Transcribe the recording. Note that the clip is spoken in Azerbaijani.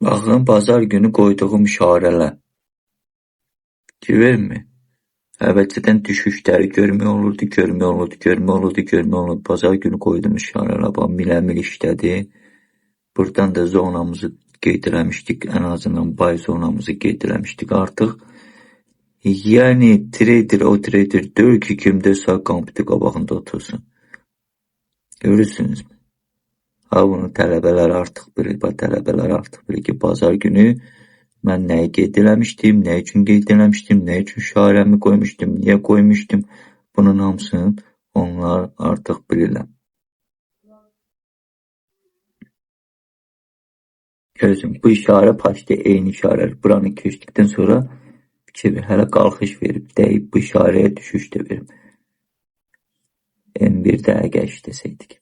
Baxın, bazar günü qoyduğum işarələr. Görürmü? Əvvəlcədən düşüşləri görmək olurdu. Bazar günü qoydum işarələr. Bax, milə-mil işlədi. Buradan da zonamızı qeyd eləmişdik. Ən azından buy zonamızı qeyd eləmişdik artıq. Yəni trader o trader deyil ki, 24 saat kompüter qabağında otursun. Görürsünüzmü? Ha, bunu tələbələr artıq bilir. Tələbələr artıq bilir ki, bazar günü mən nəyi qeyd eləmişdim, nə üçün qeyd eləmişdim, nə üçün işarəmi qoymuşdum, niyə qoymuşdum. Bunun hamısını onlar artıq bilirlər. Görürsün, bu işarə paşda eyni işarədir. Buranı keçdikdən sonra hələ qalxış verib, dəyib bu işarəyə düşüş də verib. M1 dəqiqə işləsəydik.